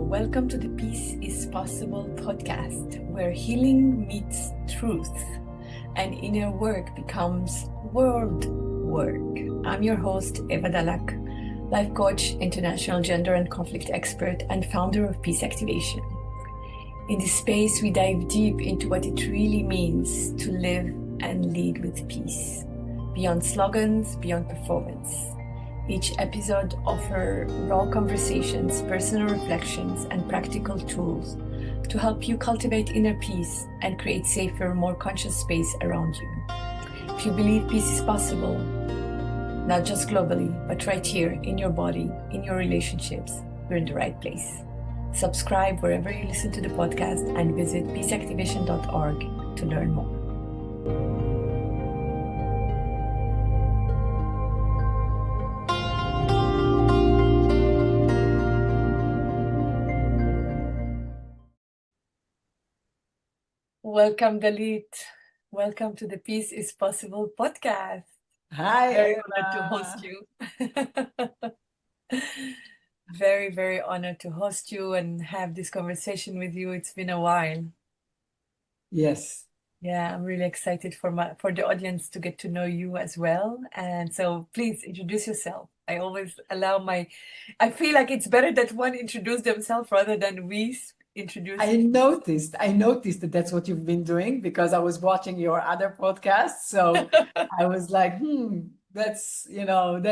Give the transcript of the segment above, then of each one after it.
welcome to the Peace is Possible podcast, where healing meets truth and inner work becomes world work. I'm your host, Eva Dalak, life coach, international gender and conflict expert, and founder of Peace Activation. In this space, we dive deep into what it really means to live and lead with peace, beyond slogans, beyond performance. Each episode offers raw conversations, personal reflections, and practical tools to help you cultivate inner peace and create safer, more conscious space around you. If you believe peace is possible, not just globally, but right here in your body, in your relationships, you're in the right place. Subscribe wherever you listen to the podcast and visit peaceactivation.org to learn more. Welcome, Dalit. Welcome to the Peace is Possible podcast. Hi, Very Eva. honored to host you. Very, very honored to host you and have this conversation with you. It's been a while. Yes. Yeah, I'm really excited for the audience to get to know you as well. And so please introduce yourself. I always I feel like it's better that one introduce themselves rather than we introduce. I noticed that that's what you've been doing because I was watching your other podcast. So I was like, that's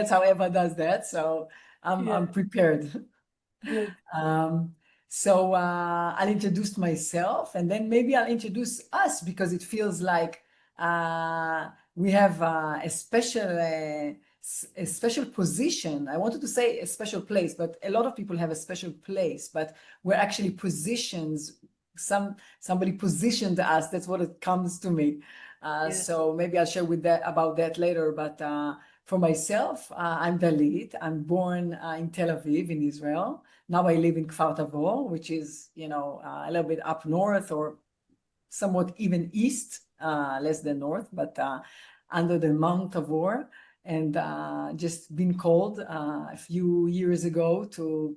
how Eva does that. So I'm prepared. Good. So I'll introduce myself and then maybe I'll introduce us because it feels like we have a special position. I wanted to say a special place, but a lot of people have a special place, but we're actually positions. Somebody positioned us. That's what it comes to me. So maybe I'll share about that later. But for myself, I'm Dalit. I'm born in Tel Aviv in Israel. Now I live in Kfar Tavor, which is, a little bit up north or somewhat even east, less than north, but under the Mount Tavor. And just been called a few years ago to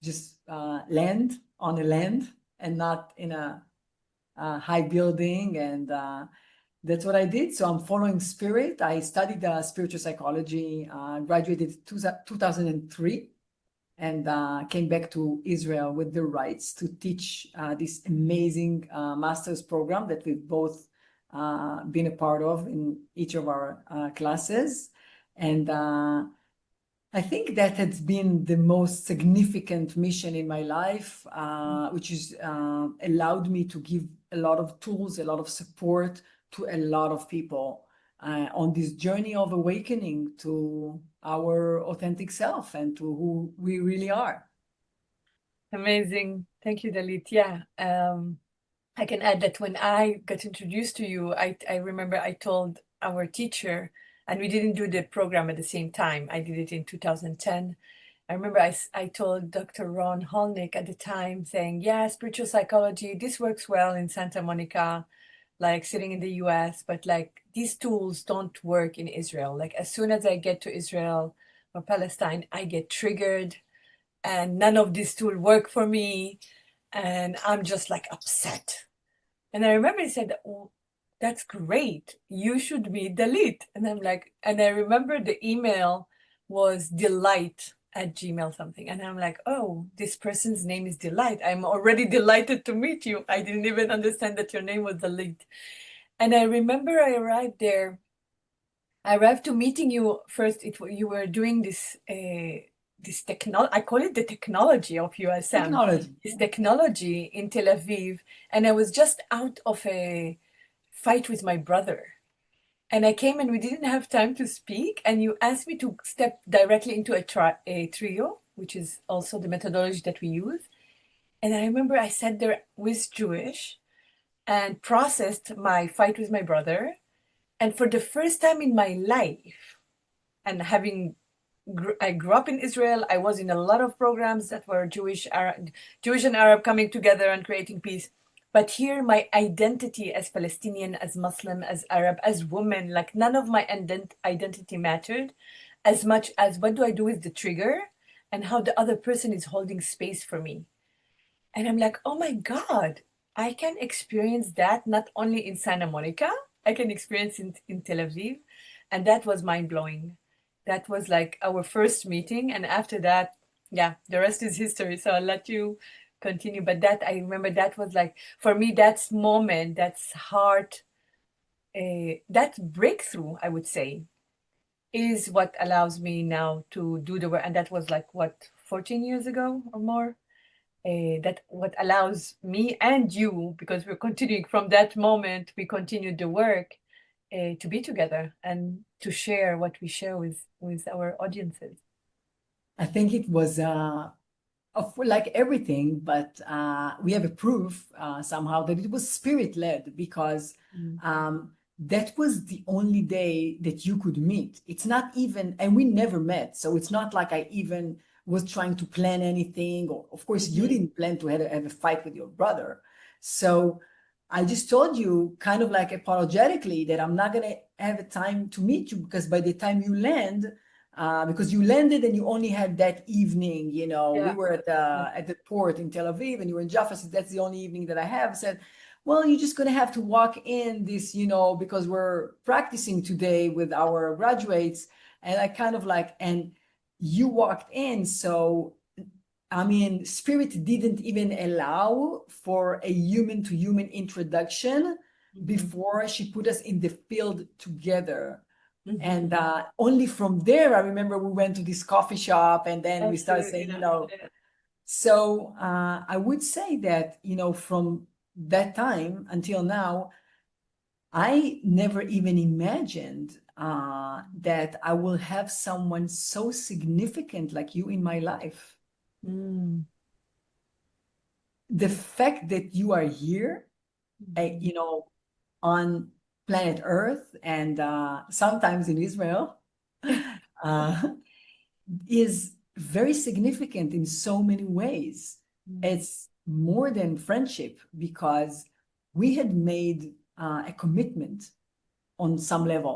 just land on a land and not in a high building. And that's what I did. So I'm following spirit. I studied spiritual psychology, graduated 2003. And came back to Israel with the rights to teach this amazing master's program that we've both been a part of in each of our classes. And I think that has been the most significant mission in my life, which is allowed me to give a lot of tools, a lot of support to a lot of people on this journey of awakening to our authentic self and to who we really are. Amazing. Thank you, Dalit. Yeah. I can add that when I got introduced to you, I remember I told our teacher, and we didn't do the program at the same time. I did it in 2010. I remember I told Dr. Ron Holnick at the time saying, yeah, spiritual psychology, this works well in Santa Monica, like sitting in the US, but like these tools don't work in Israel. Like as soon as I get to Israel or Palestine, I get triggered and none of these tools work for me. And I'm just like upset. And I remember he said, oh, that's great. You should be Dalit. And I'm like, and I remember the email was delight@gmail something. And I'm like, oh, this person's name is Delight. I'm already delighted to meet you. I didn't even understand that your name was Dalit. And I remember I arrived there. I arrived to meeting you first. You were doing this technology. I call it the technology of USM. Technology. This technology in Tel Aviv. And I was just out of a fight with my brother. And I came and we didn't have time to speak. And you asked me to step directly into a trio, which is also the methodology that we use. And I remember I sat there with Jewish and processed my fight with my brother. And for the first time in my life, and I grew up in Israel, I was in a lot of programs that were Jewish and Arab coming together and creating peace. But here, my identity as Palestinian, as Muslim, as Arab, as woman, like none of my identity mattered as much as what do I do with the trigger and how the other person is holding space for me. And I'm like, oh my God, I can experience that not only in Santa Monica, I can experience in Tel Aviv. And that was mind blowing. That was like our first meeting. And after that, yeah, the rest is history. So I'll let you continue. But that, I remember that was like, for me, that's moment, that's heart, that breakthrough, I would say, is what allows me now to do the work. And that was like, what, 14 years ago or more? That what allows me and you, because we're continuing from that moment, we continued the work to be together and to share what we share with our audiences. I think it was of like everything, but we have a proof somehow that it was spirit-led because Mm. that was the only day that you could meet. It's not even, and we never met, so it's not like I even was trying to plan anything. Or, of course, you Mhm. didn't plan to have a fight with your brother. So I just told you, kind of like apologetically, that I'm not gonna have a time to meet you because by the time you land, because you landed and you only had that evening, we Yeah. were at the port in Tel Aviv and you were in Jaffa, so that's the only evening that I have. I said, well, you're just going to have to walk in this, because we're practicing today with our graduates. And I kind of like, and you walked in. So, I mean, Spirit didn't even allow for a human to human introduction Mhm. before she put us in the field together. Mhm. And only from there, I remember we went to this coffee shop and then we started Absolutely. saying, Yeah. so I would say that, from that time until now, I never even imagined that I will have someone so significant like you in my life. Mm. The fact that you are here, Mhm. on planet Earth and sometimes in Israel, uh, is very significant in so many ways. Mm. It's more than friendship because we had made a commitment on some level.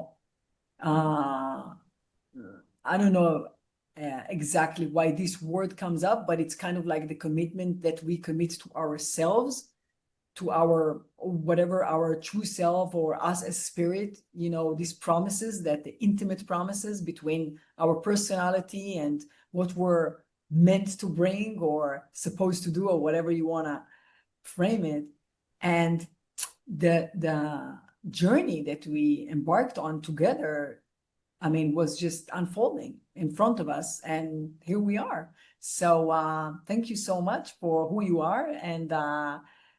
Uh, I don't know exactly why this word comes up, but it's kind of like the commitment that we commit to ourselves, to our whatever our true self or us as spirit, these promises, that the intimate promises between our personality and what we're meant to bring or supposed to do or whatever you want to frame it. And the journey that we embarked on together, I mean, was just unfolding in front of us, and here we are. So thank you so much for who you are and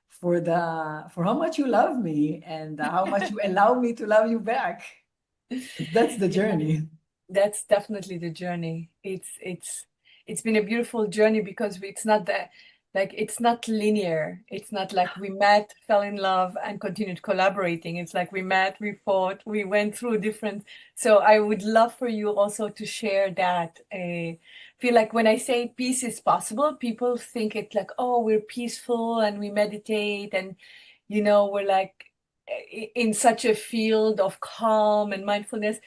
for how much you love me and how much you allow me to love you back. That's the Yeah. journey. That's definitely the journey. It's been a beautiful journey because it's not that, like, it's not linear. It's not like we met, fell in love, and continued collaborating. It's like we met, we fought, we went through different. So I would love for you also to share that. Feel like when I say peace is possible, people think it like, oh, we're peaceful and we meditate and we're like in such a field of calm and mindfulness.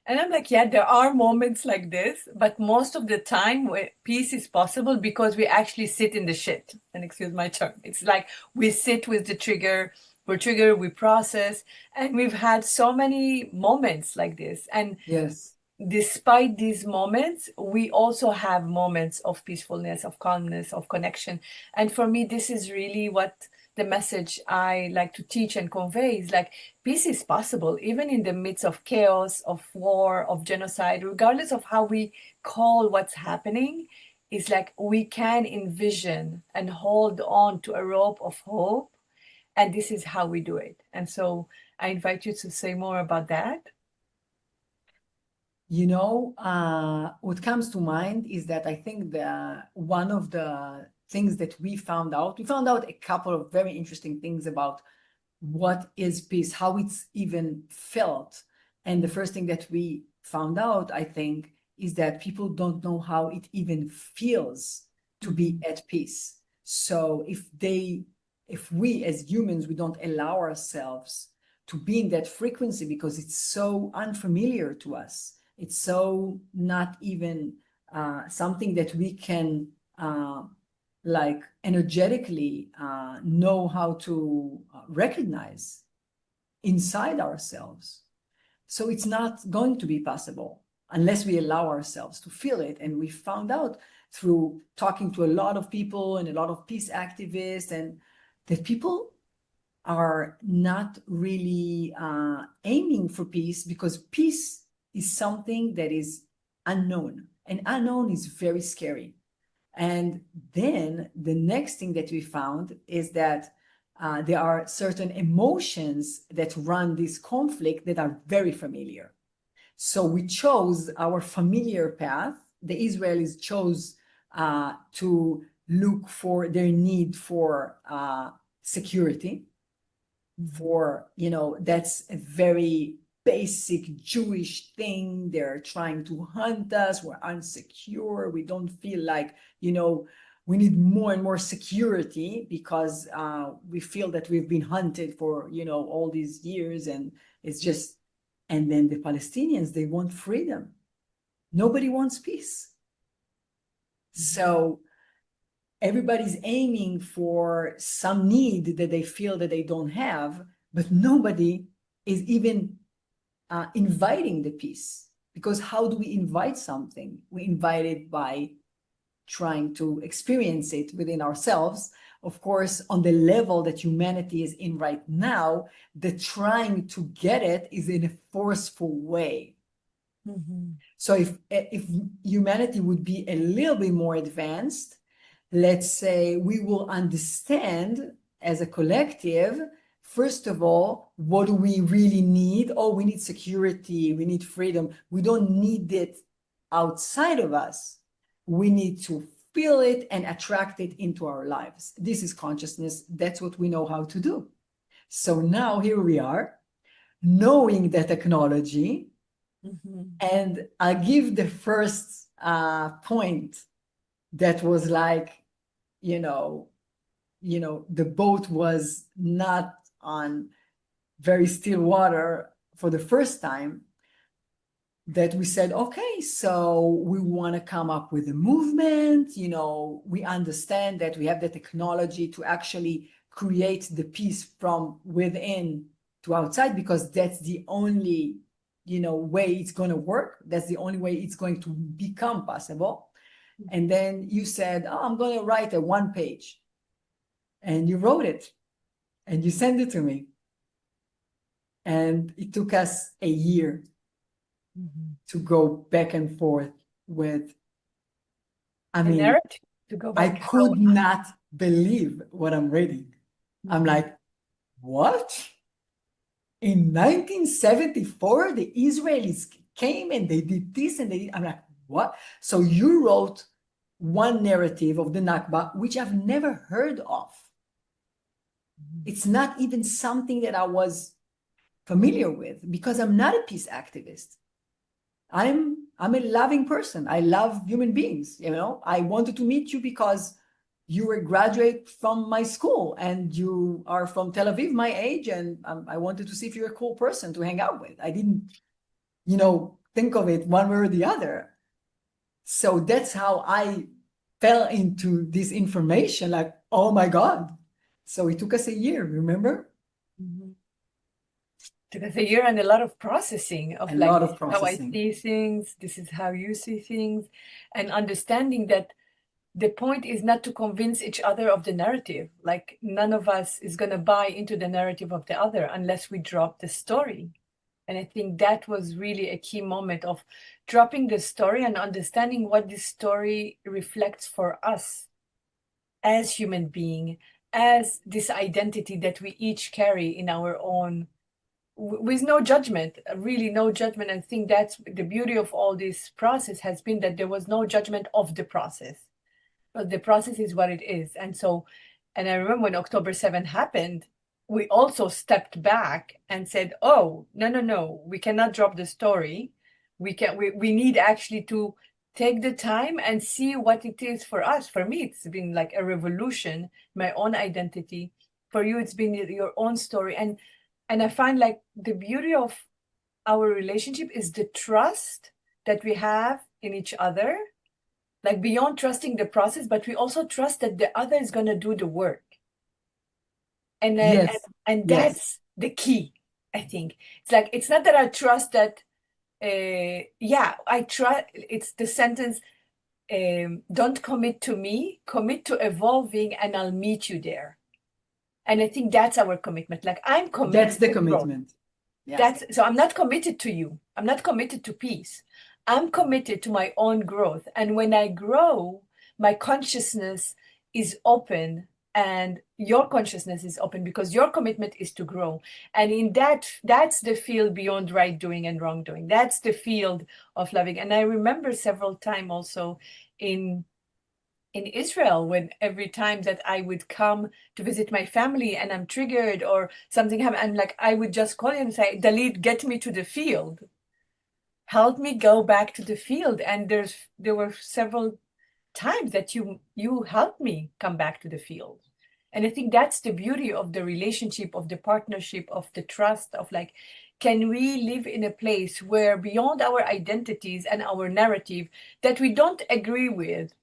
And I'm like, yeah, there are moments like this, but most of the time where peace is possible because we actually sit in the shit. And excuse my term. It's like we sit with the trigger, we process, and we've had so many moments like this. And Yes. despite these moments, we also have moments of peacefulness, of calmness, of connection. And for me, this is really what the message I like to teach and convey is like peace is possible, even in the midst of chaos, of war, of genocide, regardless of how we call what's happening. It's like we can envision and hold on to a rope of hope. And this is how we do it. And so I invite you to say more about that. What comes to mind is that I think the one of the things that we found out a couple of very interesting things about what is peace, how it's even felt. And the first thing that we found out, I think, is that people don't know how it even feels to be Mhm. at peace. So if we as humans, we don't allow ourselves to be in that frequency because it's so unfamiliar to us. It's so not even something that we can like energetically know how to recognize inside ourselves. So it's not going to be possible unless we allow ourselves to feel it. And we found out through talking to a lot of people and a lot of peace activists, and that people are not really aiming for peace, because peace is something that is unknown, and unknown is very scary. And then the next thing that we found is that there are certain emotions that run this conflict that are very familiar. So we chose our familiar path. The Israelis chose to look for their need for security. For, that's a very basic Jewish thing. They're trying to hunt us. We're insecure. We don't feel like, we need more and more security because we feel that we've been hunted for, all these years. And it's just, and then the Palestinians, they want freedom. Nobody wants peace. So everybody's aiming for some need that they feel that they don't have, but nobody is even inviting the peace. Because how do we invite something? We invite it by trying to experience it within ourselves. Of course, on the level that humanity is in right now, the trying to get it is in a forceful way. Mm-hmm. So if humanity would be a little bit more advanced, let's say we will understand as a collective, first of all, what do we really need? Oh, we need security, we need freedom. We don't need it outside of us. We need to feel it and attract it into our lives. This is consciousness. That's what we know how to do. So now here we are, knowing the technology. Mm-hmm. And I'll give the first point that was like, the boat was not on very still water for the first time, that we said, okay, so we want to come up with a movement. We understand that we have the technology to actually create the peace from within to outside, because that's the only, way it's going to work. That's the only way it's going to become possible. And then you said, oh, I'm going to write a 1 page. And you wrote it and you sent it to me. And it took us a year to go back and forth with, narrative to go back. I could not believe what I'm reading. I'm like, what? In 1974, the Israelis came and they did this and they did. I'm like, what? So you wrote one narrative of the Nakba, which I've never heard of. It's not even something that I was familiar with, because I'm not a peace activist. I'm a loving person. I love human beings. I wanted to meet you because you were a graduate from my school and you are from Tel Aviv, my age, and I wanted to see if you're a cool person to hang out with. I didn't, think of it one way or the other. So that's how I fell into this information, like, oh my God. So it took us a year, remember? Mm-hmm. Took us a year and a lot of processing of how I see things. This is how you see things, and understanding that the point is not to convince each other of the narrative. Like, none of us is going to buy into the narrative of the other unless we drop the story. And I think that was really a key moment of dropping the story and understanding what this story reflects for us as human being, as this identity that we each carry in our own, with no judgment, really no judgment. I think that's the beauty of all this process, has been that there was no judgment of the process. But the process is what it is. And I remember when October 7th happened, we also stepped back and said, oh, no, we cannot drop the story. We need actually to take the time and see what it is for us. For me, it's been like a revolution, my own identity. For you, it's been your own story. And I find like the beauty of our relationship is the trust that we have in each other. like beyond trusting the process, but we also trust that the other is going to do the work. And, uh, and Yes, and yes, that's the key, I think. It's like, it's not that I trust that, yeah, I trust, it's the sentence, don't commit to me, commit to evolving, and I'll meet you there. And I think that's our commitment. Like, I'm that's committed the to growth. commitment. Yeah. That's so I'm not committed to you. I'm not committed to peace. I'm committed to my own growth. And when I grow, my consciousness is open and your consciousness is open because your commitment is to grow. And in that, that's the field beyond right doing and wrongdoing. That's the field of loving. And I remember several times also in Israel, when every time that I would come to visit my family and I'm triggered or something happened, I'm like, I would just call you and say, Dalit, get me to the field. Help me go back to the field. And there were several times that you helped me come back to the field. And I think that's the beauty of the relationship, of the partnership, of the trust, of like, can we live in a place where beyond our identities and our narrative that we don't agree with,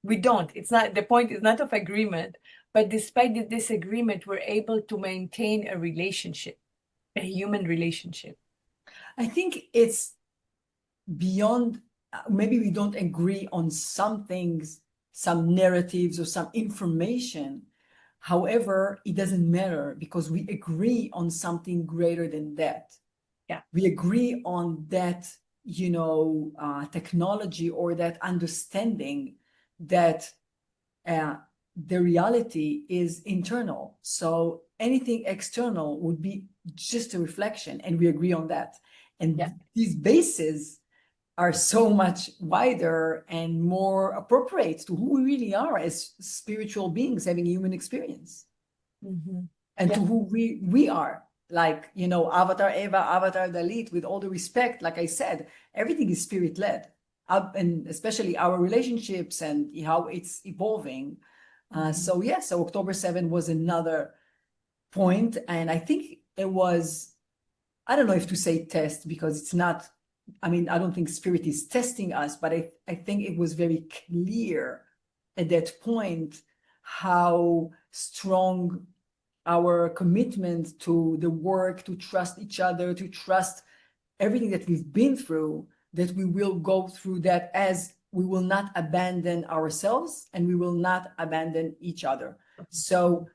we don't. It's not, the point is not of agreement, but despite the disagreement, we're able to maintain a relationship, a human relationship. I think it's beyond, maybe we don't agree on some things, some narratives or some information. However, it doesn't matter because we agree on something greater than that. Yeah. We agree on that, technology or that understanding that the reality is internal. So anything external would be just a reflection, and we agree on that. And Yeah. these bases are so much wider and more appropriate to who we really are as spiritual beings having a human experience, Mm-hmm. and Yeah. to who we are. Like, Avatar Eva, Avatar Dalit, with all the respect, like I said, everything is spirit led, and especially our relationships and how it's evolving. So yeah, so October 7 was another point, and I think it was, I don't know if to say test, because it's not, I mean, I don't think spirit is testing us, but I think it was very clear at that point how strong our commitment to the work, to trust each other, to trust everything that we've been through, that we will go through that, as we will not abandon ourselves and we will not abandon each other. So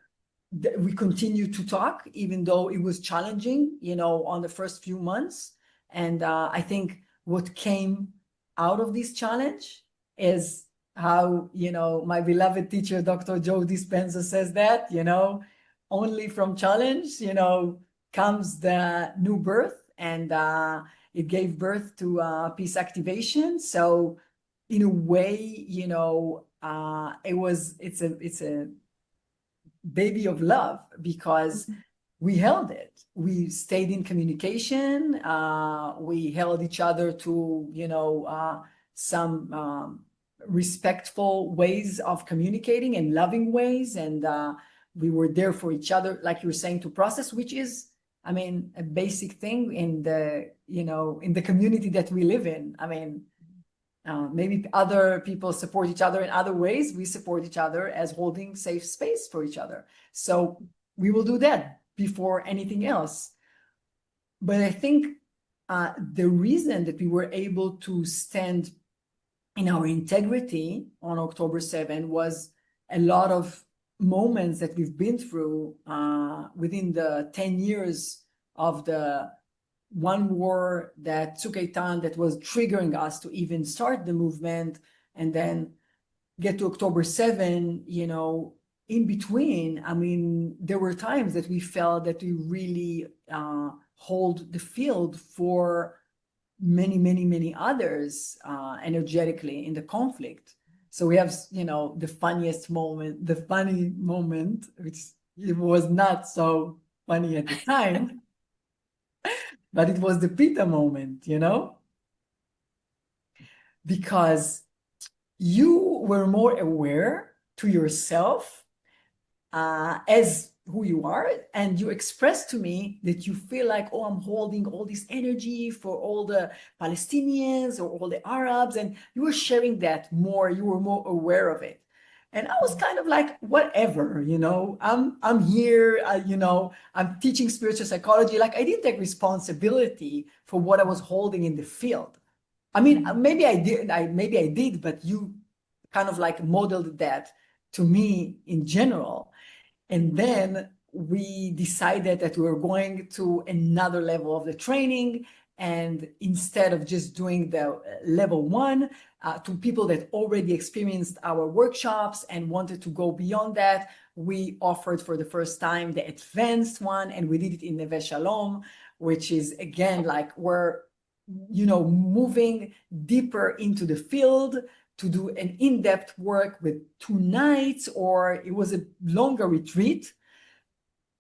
we continue to talk, even though it was challenging, on the first few months. And I think what came out of this challenge is how, my beloved teacher, Dr. Joe Dispenza, says that, only from challenge, comes the new birth. And it gave birth to peace activation. So in a way, it's a baby of love, because we held it. We stayed in communication. We held each other to, some respectful ways of communicating and loving ways. And we were there for each other, like you were saying, to process, which is, I mean, a basic thing in the, in the community that we live in. I mean, maybe other people support each other in other ways. We support each other as holding safe space for each other. So we will do that before anything else. But I think the reason that we were able to stand in our integrity on October 7 was a lot of moments that we've been through within the 10 years of the one war, that Tzuk Eitan, that was triggering us to even start the movement, and then get to October 7, in between. I mean, there were times that we felt that we really hold the field for many, many, many others energetically in the conflict. So we have, the funny moment, which it was not so funny at the time, but it was the Pita moment, because you were more aware to yourself as who you are, and you express to me that you feel like, oh, I'm holding all this energy for all the Palestinians or all the Arabs, and you were sharing that more, you were more aware of it. And I was kind of like, whatever, I'm here, I'm teaching spiritual psychology. Like, I didn't take responsibility for what I was holding in the field. I mean, maybe I did, but you kind of like modeled that to me in general. And then we decided that we were going to another level of the training. And instead of just doing the level one, to people that already experienced our workshops and wanted to go beyond that, we offered for the first time the advanced one, and we did it in Neve Shalom, which is again like we're moving deeper into the field to do an in-depth work with 2 nights, or it was a longer retreat.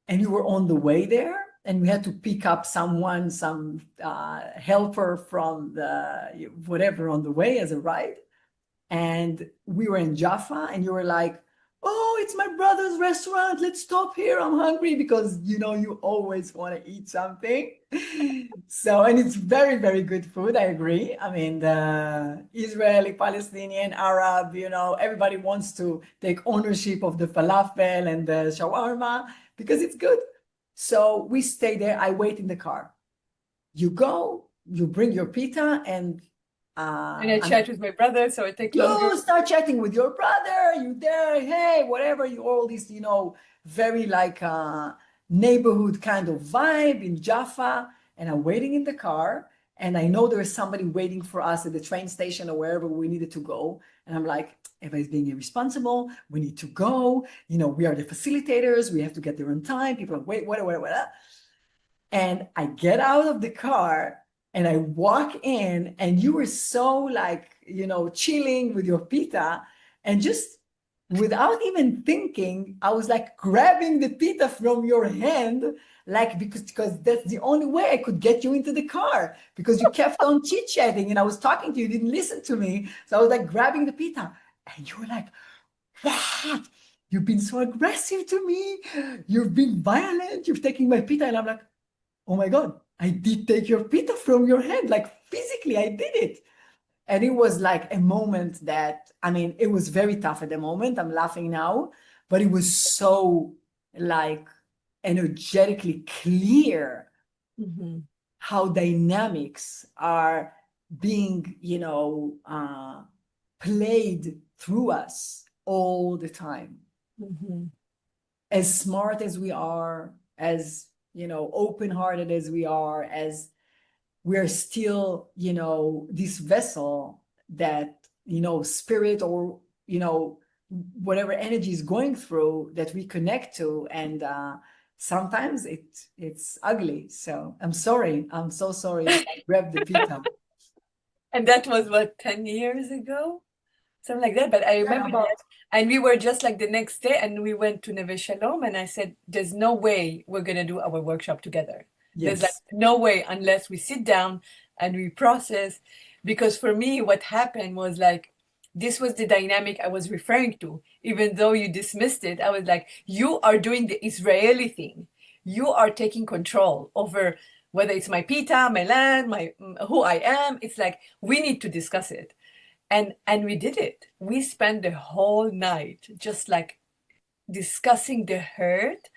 And we were on the way there, and we had to pick up some helper from the whatever on the way as a ride. And we were in Jaffa, and you were like, oh, it's my brother's restaurant. Let's stop here. I'm hungry, because you always want to eat something. So, and it's very, very good food. I agree. I mean, the Israeli, Palestinian, Arab, everybody wants to take ownership of the falafel and the shawarma because it's good. So we stay there. I wait in the car. You go, you bring your pita, and I chat with my brother, so it takes longer. you start chatting with your brother, you there, hey, whatever, you all this, very like neighborhood kind of vibe in Jaffa. And I'm waiting in the car, and I know there is somebody waiting for us at the train station or wherever we needed to go. And I'm like, Eva is being irresponsible. We need to go. We are the facilitators. We have to get there on time. People are wait, whatever. And I get out of the car and I walk in, and you were so like, chilling with your pita, and just without even thinking, I was like grabbing the pita from your hand, like because that's the only way I could get you into the car, because you kept on chit-chatting and I was talking to you, you didn't listen to me. So I was like grabbing the pita, and you were like, what? You've been so aggressive to me. You've been violent. You've taken my pita. And I'm like, oh my God, I did take your pita from your hand. Like physically, I did it. And it was like a moment that, I mean, it was very tough at the moment. I'm laughing now, but it was so like energetically clear how dynamics are being, played through us all the time. As smart as we are, as, open-hearted as we are, as we're still, this vessel that, spirit or, whatever energy is going through that we connect to. And sometimes it's ugly. So I'm sorry. I'm so sorry that I grabbed the pita. And that was what, 10 years ago? Something like that. But I remember that. And we were just like the next day, and we went to Neve Shalom, and I said, there's no way we're going to do our workshop together. There's like no way unless we sit down and we process. Because for me, what happened was like, this was the dynamic I was referring to. Even though you dismissed it, I was like, you are doing the Israeli thing. You are taking control over whether it's my pita, my land, who I am. It's like, we need to discuss it. And we did it. We spent the whole night just like discussing the hurt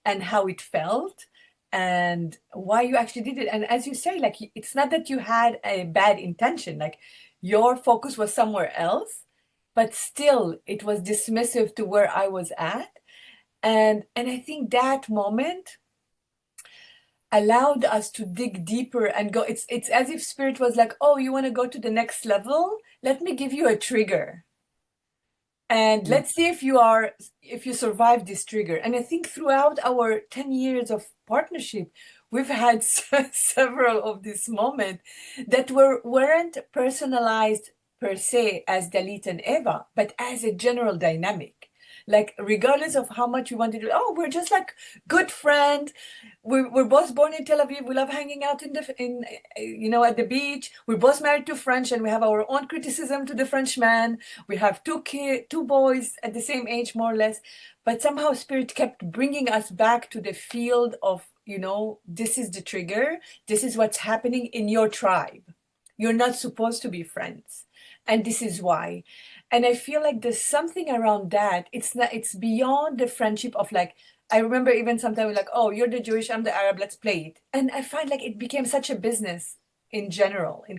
and how it felt and why you actually did it. And as you say, like, it's not that you had a bad intention, like your focus was somewhere else, but still it was dismissive to where I was at. And I think that moment allowed us to dig deeper and go. It's as if spirit was like, oh, you want to go to the next level? Let me give you a trigger. And let's see if you survive this trigger. And I think throughout our 10 years of partnership, we've had several of these moments that weren't personalized per se as Dalit and Eva, but as a general dynamic. like regardless of how much we want to do, oh, we're just like good friend. We're both born in Tel Aviv. We love hanging out at the beach. We're both married to French, and we have our own criticism to the Frenchman. We have two boys at the same age, more or less. But somehow Spirit kept bringing us back to the field of, this is the trigger. This is what's happening in your tribe. You're not supposed to be friends. And this is why. And I feel like there's something around that. It's beyond the friendship of like, I remember even sometimes like, oh, you're the Jewish, I'm the Arab, let's play it. And I find like it became such a business in general, in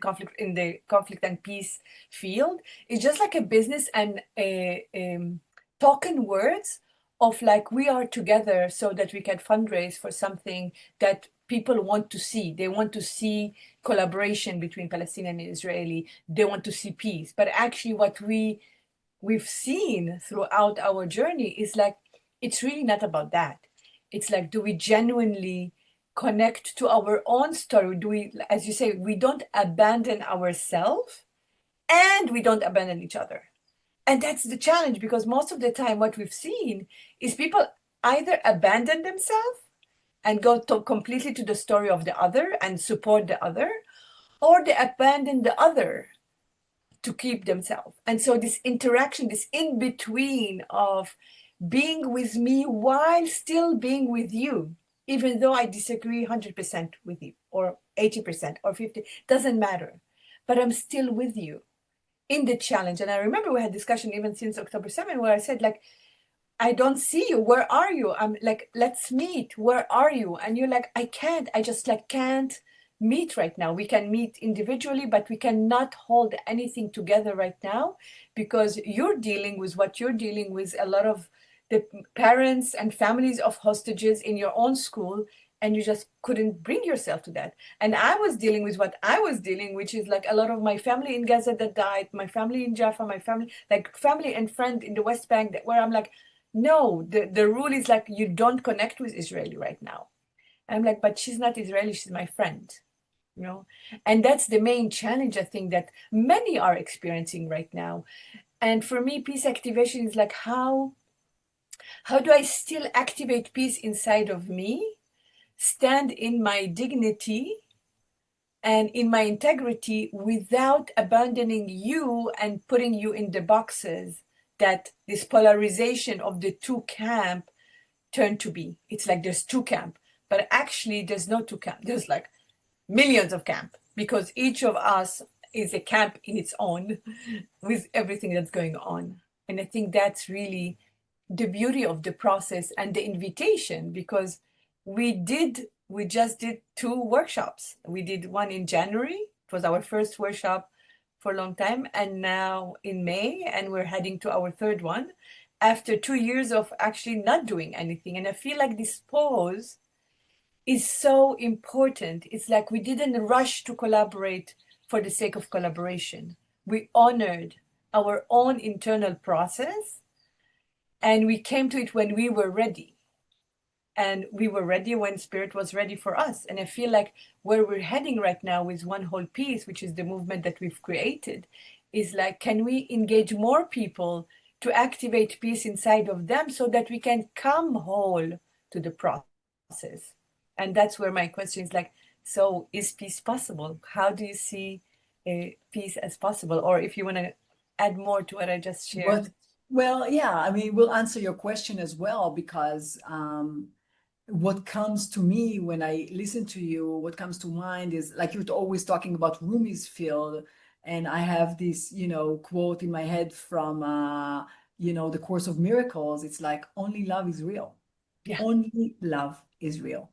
the conflict and peace field. It's just like a business and talking words of like, we are together so that we can fundraise for something that people want to see. They want to see collaboration between Palestinian and Israeli. They want to see peace. But actually what we've seen throughout our journey is like, it's really not about that. It's like, do we genuinely connect to our own story? Do we, as you say, we don't abandon ourselves and we don't abandon each other. And that's the challenge, because most of the time what we've seen is people either abandon themselves and go completely to the story of the other and support the other, or they abandon the other to keep themselves. And so this interaction, this in-between of being with me while still being with you, even though I disagree 100% with you, or 80% or 50, doesn't matter. But I'm still with you in the challenge. And I remember we had discussion even since October 7, where I said like, I don't see you. Where are you? I'm like, let's meet. Where are you? And you're like, I can't. I just like can't meet right now. We can meet individually, but we cannot hold anything together right now, because you're dealing with what you're dealing with, a lot of the parents and families of hostages in your own school, and you just couldn't bring yourself to that. And I was dealing with what I was dealing, which is like a lot of my family in Gaza that died, my family in Jaffa, my family and friend in the West Bank, where I'm like, no, the rule is like, you don't connect with Israeli right now. I'm like, but she's not Israeli, she's my friend, And that's the main challenge, I think, that many are experiencing right now. And for me, peace activation is like, how do I still activate peace inside of me, stand in my dignity and in my integrity without abandoning you and putting you in the boxes that this polarization of the two camp turned to be. It's like there's two camp, but actually there's no two camp. There's like millions of camp, because each of us is a camp in its own with everything that's going on. And I think that's really the beauty of the process and the invitation, because we just did 2 workshops. We did one in January. It was our first workshop for a long time, and now in May, and we're heading to our 3rd one after 2 years of actually not doing anything. And I feel like this pause is so important. It's like we didn't rush to collaborate for the sake of collaboration. We honored our own internal process, and we came to it when we were ready. And we were ready when Spirit was ready for us. And I feel like where we're heading right now with One Whole Peace, which is the movement that we've created, is like, can we engage more people to activate peace inside of them so that we can come whole to the process? And that's where my question is like, so is peace possible? How do you see peace as possible? Or if you want to add more to what I just shared. Well, yeah, I mean, we'll answer your question as well, because what comes to me when I listen to you, what comes to mind is like you're always talking about Rumi's field. And I have this, quote in my head from, the Course of Miracles. It's like, only love is real. Yeah. Only love is real.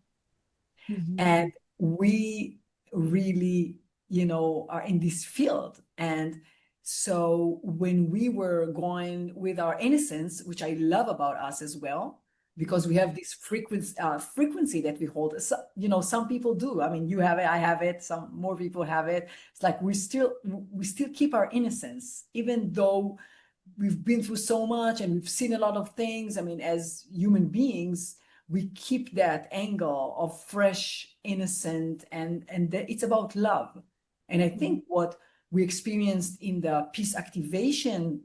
Mm-hmm. And we really, are in this field. And so when we were going with our innocence, which I love about us as well, because we have this frequency that we hold. So, some people do. I mean, you have it, I have it, some more people have it. It's like we still keep our innocence, even though we've been through so much and we've seen a lot of things. I mean, as human beings, we keep that angle of fresh, innocent, and it's about love. And I think what we experienced in the peace activation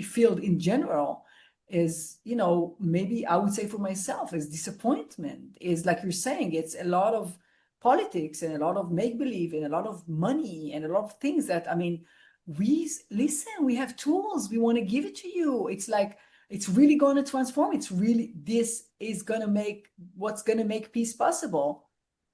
field in general is, you know, maybe I would say for myself is disappointment, is like you're saying, it's a lot of politics and a lot of make-believe and a lot of money and a lot of things that, I mean, we have tools, we want to give it to you. It's like, it's really going to transform. It's really, this is going to make, what's going to make peace possible.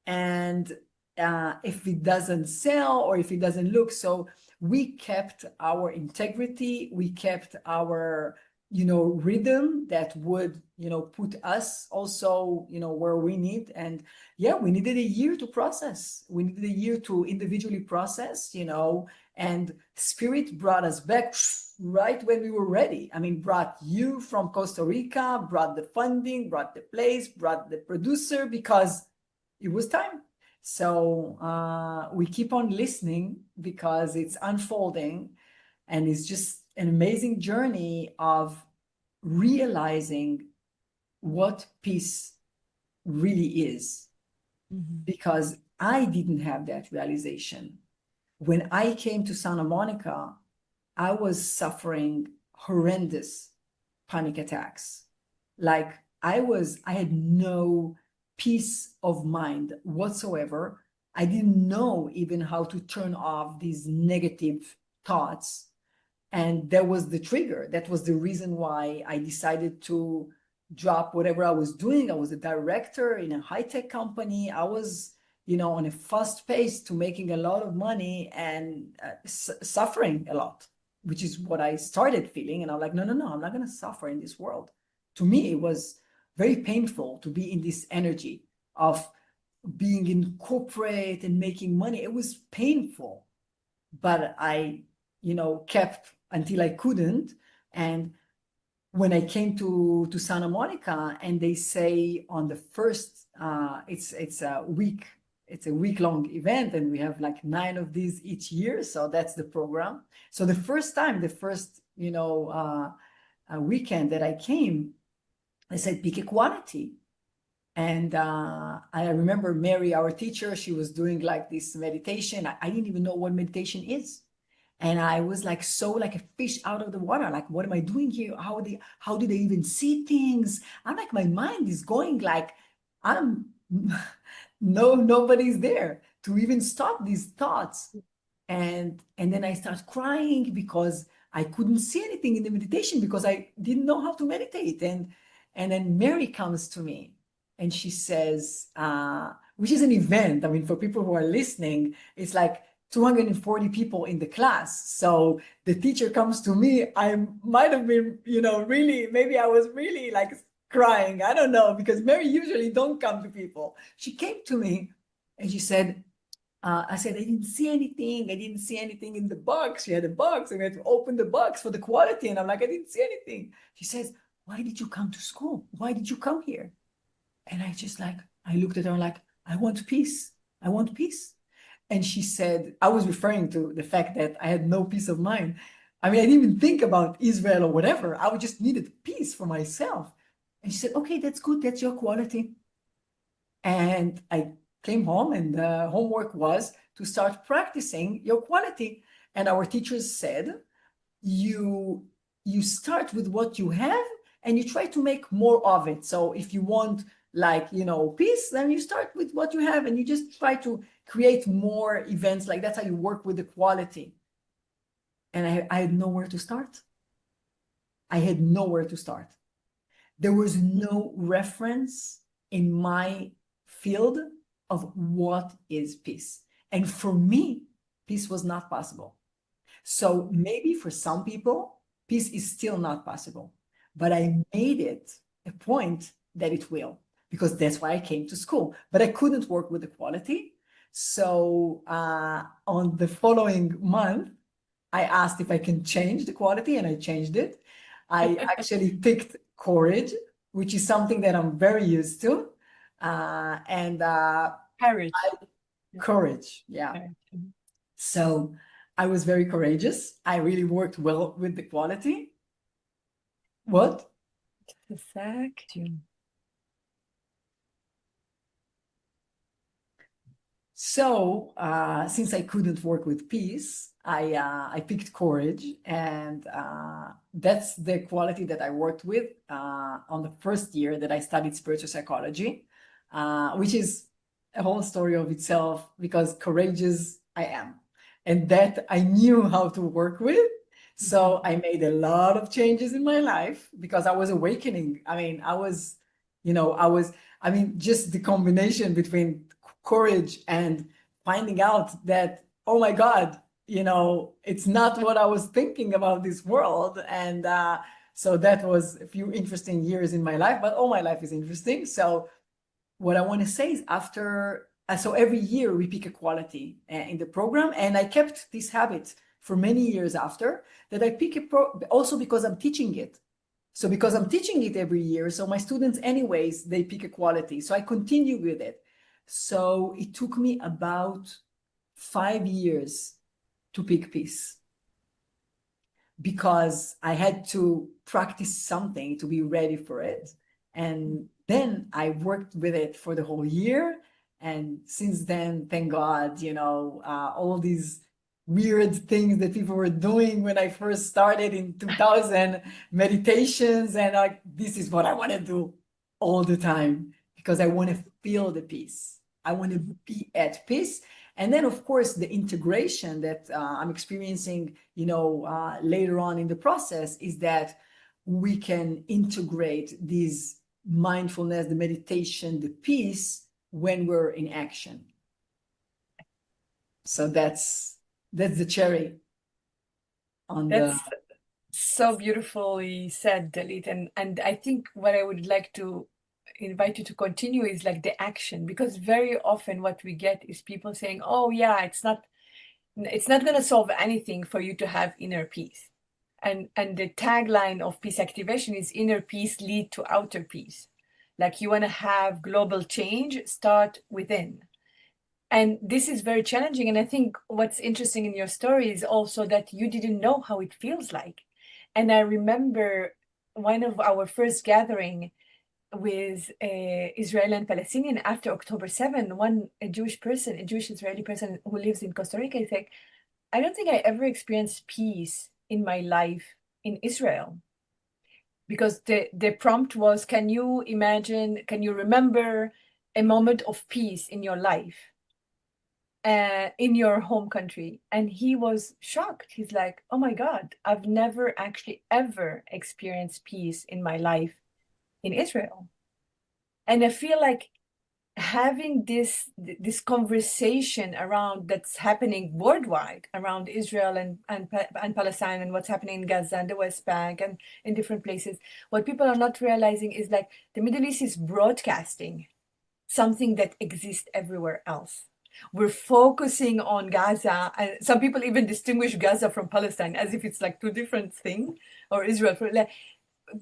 And if it doesn't sell or if it doesn't look, so we kept our integrity, we kept our, you know, rhythm that would, you know, put us also, you know, where we need. And yeah, we needed a year to process. We needed a year to individually process, you know, and Spirit brought us back right when we were ready. I mean, brought you from Costa Rica, brought the funding, brought the place, brought the producer, because it was time. So we keep on listening because it's unfolding, and it's just an amazing journey of realizing what peace really is. Because I didn't have that realization. When I came to Santa Monica, I was suffering horrendous panic attacks. Like I had no peace of mind whatsoever. I didn't know even how to turn off these negative thoughts. And that was the trigger. That was the reason why I decided to drop whatever I was doing. I was a director in a high-tech company. I was, you know, on a fast pace to making a lot of money and suffering a lot, which is what I started feeling. And I'm like, no, I'm not going to suffer in this world. To me, it was very painful to be in this energy of being in corporate and making money. It was painful, but I, you know, kept until I couldn't. And when I came to Santa Monica, and they say on the first, it's a week-long event, and we have like 9 of these each year. So that's the program. So the first you know, weekend that I came, they said pick equality. And I remember Mary, our teacher, she was doing like this meditation. I didn't even know what meditation is. And I was like, so like a fish out of the water. Like, what am I doing here? How do they even see things? I'm like, my mind is going like, nobody's there to even stop these thoughts. And then I start crying because I couldn't see anything in the meditation because I didn't know how to meditate. And then Mary comes to me and she says, which is an event. I mean, for people who are listening, it's like 240 people in the class. So the teacher comes to me. I might have been, you know, really, maybe I was really like crying. I don't know, because Mary usually don't come to people. She came to me and she said, I said, I didn't see anything. I didn't see anything in the box. She had a box and we had to open the box for the quality. And I'm like, I didn't see anything. She says, why did you come to school? Why did you come here? And I looked at her like, I want peace. I want peace. And she said, I was referring to the fact that I had no peace of mind. I mean, I didn't even think about Israel or whatever. I just needed peace for myself. And she said, okay, that's good. That's your quality. And I came home and the homework was to start practicing your quality. And our teachers said, you start with what you have and you try to make more of it. So if you want like, you know, peace, then you start with what you have and you just try to create more events. Like that's how you work with the quality. And I had nowhere to start. I had nowhere to start. There was no reference in my field of what is peace. And for me, peace was not possible. So maybe for some people, peace is still not possible. But I made it a point that it will, because that's why I came to school. But I couldn't work with the quality. So on the following month, I asked if I can change the quality, and I changed it. I actually picked courage, which is something that I'm very used to. Courage. Courage, yeah. Courage. So I was very courageous. I really worked well with the quality. What? The fact. So since I couldn't work with peace, I picked courage, and that's the quality that I worked with on the first year that I studied spiritual psychology, which is a whole story of itself because courageous I am, and that I knew how to work with. So I made a lot of changes in my life because I was awakening. I mean, I mean, just the combination between courage and finding out that, oh my God, it's not what I was thinking about this world. And so that was a few interesting years in my life, but all my life is interesting. So what I want to say is so every year we pick a quality in the program. And I kept this habit for many years after that. I pick also because I'm teaching it. So because I'm teaching it every year, so my students anyways, they pick a quality. So I continue with it. So it took me about 5 years to pick peace because I had to practice something to be ready for it. And then I worked with it for the whole year. And since then, thank God, all these weird things that people were doing when I first started in 2000, meditations, and like, this is what I want to do all the time because I want to feel the peace. I want to be at peace. And then, of course, the integration that I'm experiencing, later on in the process is that we can integrate these mindfulness, the meditation, the peace when we're in action. So that's the cherry on That's so beautifully said, Dalit. And I think what I would like to invite you to continue is like the action, because very often what we get is people saying, oh yeah, it's not going to solve anything for you to have inner peace. And the tagline of peace activation is inner peace lead to outer peace. Like, you want to have global change, start within. And this is very challenging. And I think what's interesting in your story is also that you didn't know how it feels like. And I remember one of our first gathering with Israeli and Palestinian after October 7, a Jewish Israeli person who lives in Costa Rica, is like, I don't think I ever experienced peace in my life in Israel. Because the prompt was, can you remember a moment of peace in your life, in your home country? And he was shocked. He's like, oh my God, I've never actually ever experienced peace in my life in Israel. And I feel like having this conversation around that's happening worldwide around Israel and Palestine and what's happening in Gaza and the West Bank and in different places, what people are not realizing is like the Middle East is broadcasting something that exists everywhere else. We're focusing on Gaza, and some people even distinguish Gaza from Palestine as if it's like two different things, or Israel.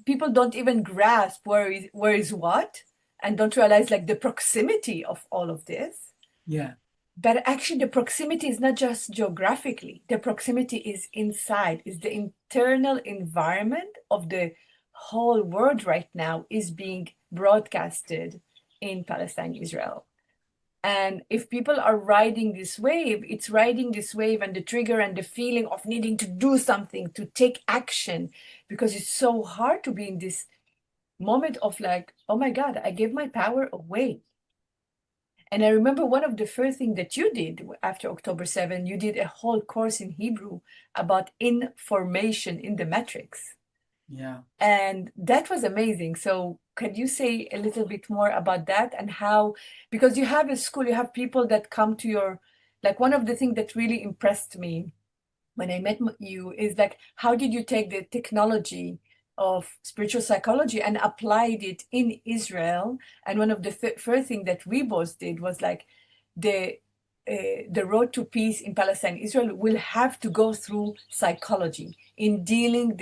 People don't even grasp where is what, and don't realize like the proximity of all of this. Yeah. But actually the proximity is not just geographically. The proximity is inside, is the internal environment of the whole world right now is being broadcasted in Palestine, Israel. And if people are riding this wave, it's riding this wave and the trigger and the feeling of needing to do something, to take action, because it's so hard to be in this moment of like, oh my God, I gave my power away. And I remember one of the first things that you did after October 7, you did a whole course in Hebrew about information in the matrix. Yeah. And that was amazing. So could you say a little bit more about that and how, because you have a school, you have people that come to your, like one of the things that really impressed me when I met you is like, how did you take the technology of spiritual psychology and applied it in Israel? And one of the first thing that we both did was like the road to peace in Palestine, Israel will have to go through psychology in dealing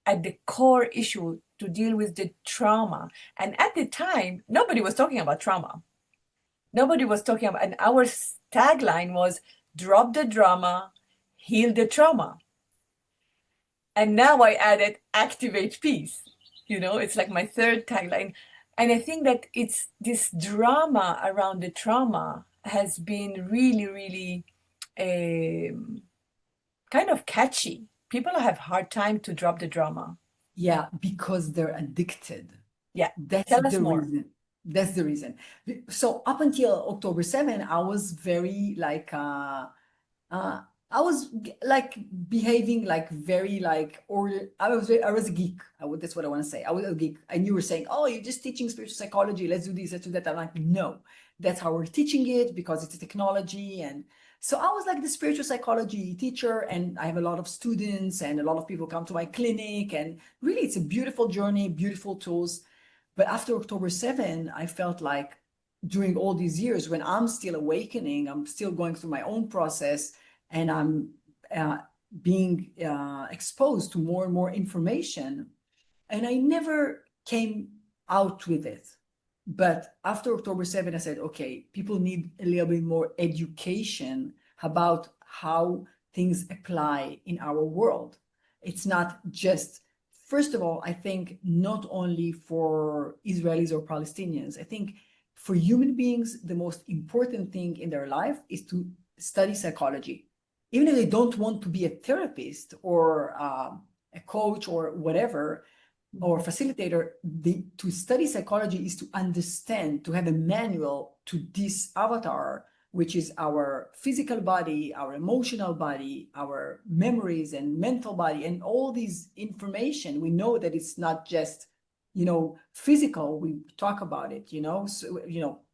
at the core issue to deal with the trauma. And at the time, nobody was talking about trauma. Nobody was talking about, and our tagline was drop the drama, heal the trauma. And now I added activate peace. It's like my third tagline. And I think that it's this drama around the trauma has been really, really kind of catchy. People have hard time to drop the drama. Yeah, because they're addicted. Yeah. That's Tell us the more. reason. That's the reason. So up until October 7, I was very like uh I was like behaving like very like, or I was a geek. That's what I want to say. I was a geek. And you were saying, "Oh, you're just teaching spiritual psychology. Let's do this, let's do that." I'm like, "No. That's how we're teaching it because it's a technology." And so I was like the spiritual psychology teacher, and I have a lot of students and a lot of people come to my clinic, and really it's a beautiful journey, beautiful tools. But after October 7, I felt like during all these years when I'm still awakening, I'm still going through my own process, and I'm being exposed to more and more information. And I never came out with it. But after October 7, I said, okay, people need a little bit more education about how things apply in our world. It's not just, first of all, I think not only for Israelis or Palestinians, I think for human beings, the most important thing in their life is to study psychology. Even if they don't want to be a therapist or a coach or whatever, or facilitator, to study psychology is to understand, to have a manual to this avatar, which is our physical body, our emotional body, our memories and mental body, and all these information. We know that it's not just, physical. We talk about it, so,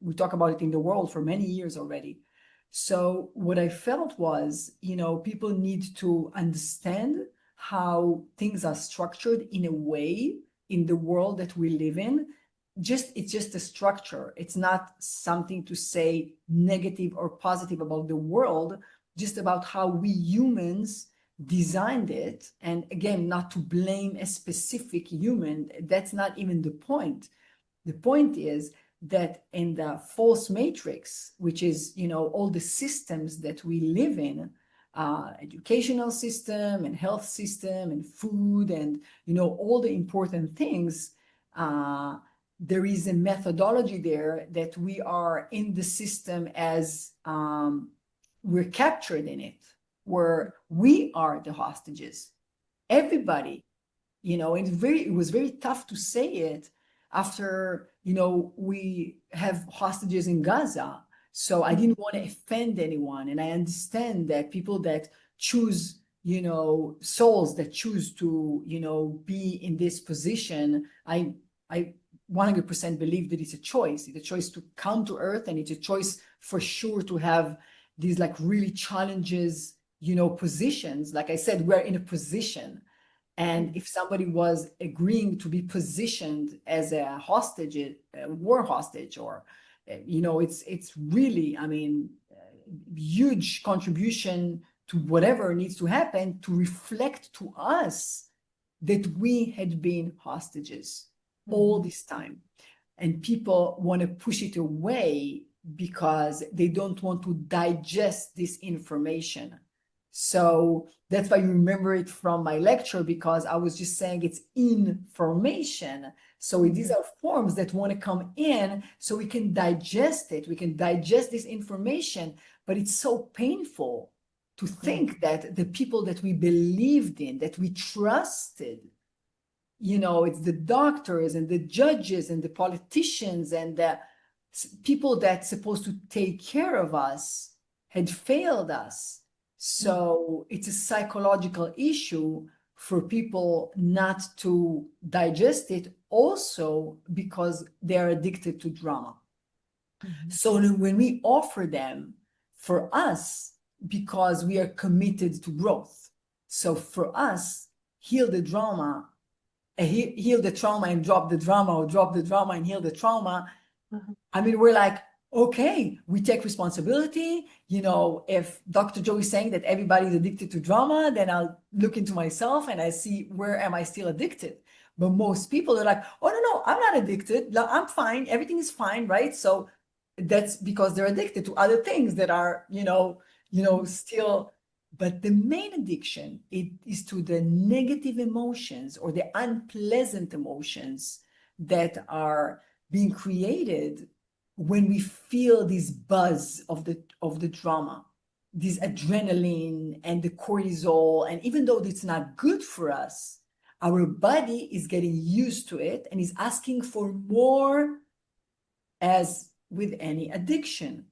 we talk about it in the world for many years already. So what I felt was, people need to understand how things are structured in a way in the world that we live in. It's just a structure. It's not something to say negative or positive about the world, just about how we humans designed it. And again, not to blame a specific human. That's not even the point. The point is that in the false matrix, which is, all the systems that we live in, educational system and health system and food and all the important things, there is a methodology there that we are in the system as we're captured in it, where we are the hostages. Everybody, it was very tough to say it after we have hostages in Gaza. So I didn't want to offend anyone. And I understand that people that choose, souls that choose to, be in this position, I 100% believe that it's a choice. It's a choice to come to Earth, and it's a choice for sure to have these like really challenges, positions. Like I said, we're in a position. And if somebody was agreeing to be positioned as a hostage, a war hostage, or, it's really, huge contribution to whatever needs to happen to reflect to us that we had been hostages all this time. And people want to push it away because they don't want to digest this information. So that's why you remember it from my lecture, because I was just saying it's information. So these are forms that want to come in so we can digest it. We can digest this information, but it's so painful to think that the people that we believed in, that we trusted, it's the doctors and the judges and the politicians and the people that's supposed to take care of us had failed us. So it's a psychological issue for people not to digest it, also because they're addicted to drama. So when we offer them, for us, because we are committed to growth, so for us, heal the trauma and drop the drama, or drop the drama and heal the trauma. We're like, okay, we take responsibility. If Dr. Joe is saying that everybody's addicted to drama, then I'll look into myself and I see where am I still addicted. But most people are like, oh, no, I'm not addicted. I'm fine. Everything is fine, right? So that's because they're addicted to other things that are, still. But the main addiction is to the negative emotions or the unpleasant emotions that are being created when we feel this buzz of the drama, this adrenaline and the cortisol. And even though it's not good for us, our body is getting used to it and is asking for more, as with any addiction,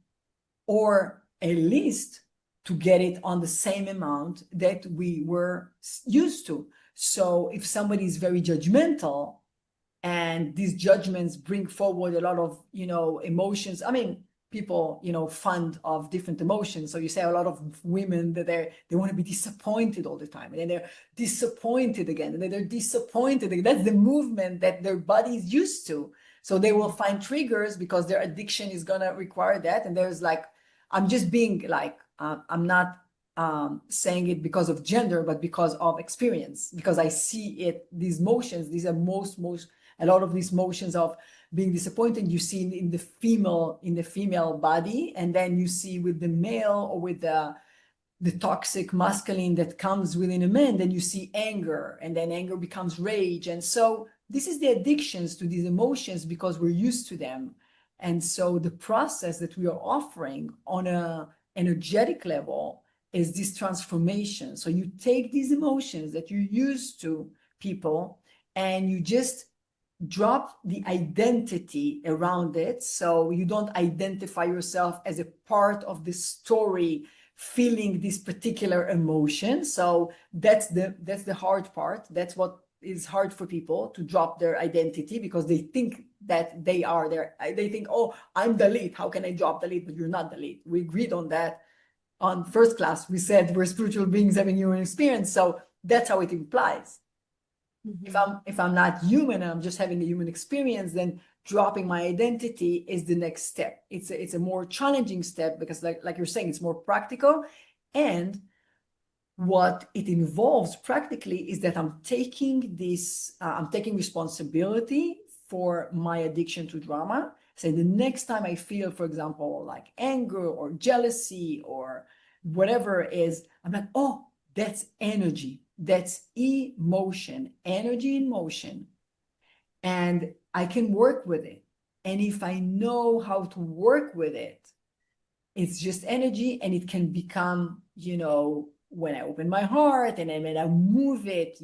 or at least to get it on the same amount that we were used to. So if somebody is very judgmental, and these judgments bring forward a lot of, emotions. I mean, people, fond of different emotions. So you say a lot of women that they want to be disappointed all the time, and then they're disappointed again, and then they're disappointed again. That's the movement that their body is used to. So they will find triggers because their addiction is going to require that. And there's like, I'm just being like, I'm not saying it because of gender, but because of experience, because I see it, these motions, these are a lot of these motions of being disappointed, you see in the female body, and then you see with the male, or with the toxic masculine that comes within a man, then you see anger, and then anger becomes rage. And so this is the addictions to these emotions because we're used to them. And so the process that we are offering on a energetic level is this transformation. So you take these emotions that you're used to, people, and you just drop the identity around it. So you don't identify yourself as a part of the story feeling this particular emotion. So that's the hard part. That's what is hard for people, to drop their identity, because they think that they are there. They think, oh, I'm Dalit. How can I drop Dalit? But you're not Dalit. We agreed on that on first class. We said we're spiritual beings having human experience. So that's how it implies. If I'm not human, I'm just having a human experience, then dropping my identity is the next step. It's a more challenging step, because like you're saying, it's more practical. And what it involves practically is that I'm taking responsibility for my addiction to drama. So the next time I feel, for example, like anger or jealousy or whatever it is, I'm like, oh, that's energy. That's emotion, energy in motion. And I can work with it. And if I know how to work with it, it's just energy, and it can become, when I open my heart and when I move it,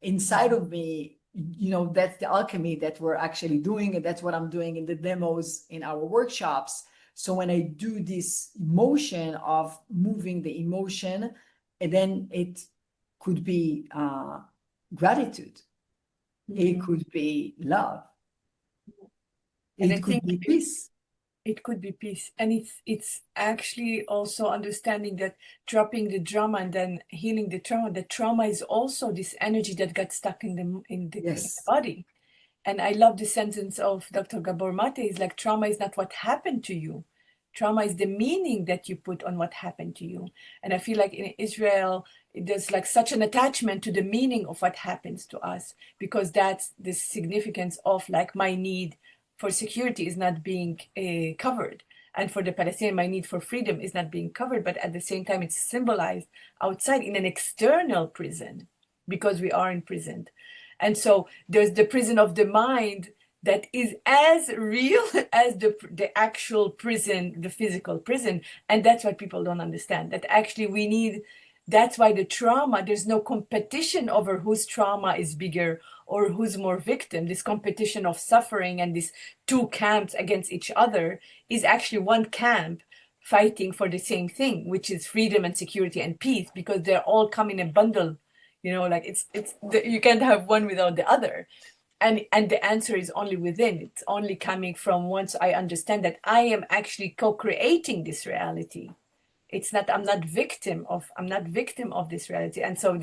inside of me, that's the alchemy that we're actually doing. And that's what I'm doing in the demos in our workshops. So when I do this motion of moving the emotion, and then it could be gratitude. It could be love. And It could be peace. It could be peace. And it's actually also understanding that dropping the drama and then healing the trauma is also this energy that got stuck in the body. And I love the sentence of Dr. Gabor Mate, is like, trauma is not what happened to you. Trauma is the meaning that you put on what happened to you. And I feel like in Israel, there's like such an attachment to the meaning of what happens to us, because that's the significance of, like, my need for security is not being covered. And for the Palestinian, my need for freedom is not being covered. But at the same time, it's symbolized outside in an external prison, because we are imprisoned. And so there's the prison of the mind that is as real as the actual prison, the physical prison. And that's what people don't understand, that actually that's why the trauma, there's no competition over whose trauma is bigger or who's more victim. This competition of suffering and these two camps against each other is actually one camp fighting for the same thing, which is freedom and security and peace, because they're all come in a bundle. You can't have one without the other. And the answer is only within. It's only coming from once I understand that I am actually co-creating this reality. I'm not victim of this reality. And so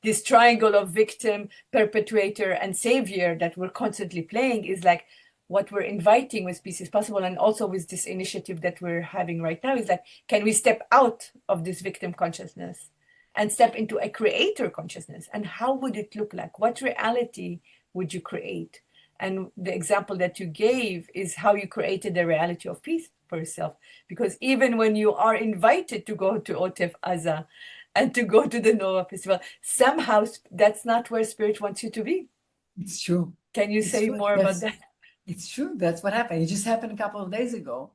this triangle of victim, perpetrator, and savior that we're constantly playing is like what we're inviting with Peace is Possible. And also with this initiative that we're having right now is like, can we step out of this victim consciousness and step into a creator consciousness? And how would it look like? What reality would you create? And the example that you gave is how you created the reality of peace for yourself. Because even when you are invited to go to Otef Aza and to go to the Nova Festival, somehow that's not where Spirit wants you to be. It's true. Can you say more about that? It's true. That's what happened. It just happened a couple of days ago.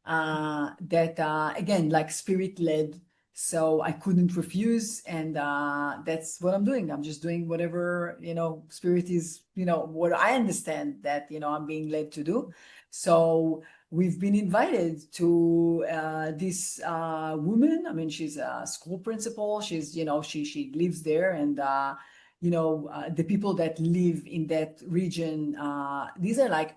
That again, like spirit led. So I couldn't refuse, and that's what I'm doing. I'm just doing whatever, spirit is, what I understand that, I'm being led to do. So we've been invited to this woman. I mean, she's a school principal. She's, she lives there, and the people that live in that region, these are like,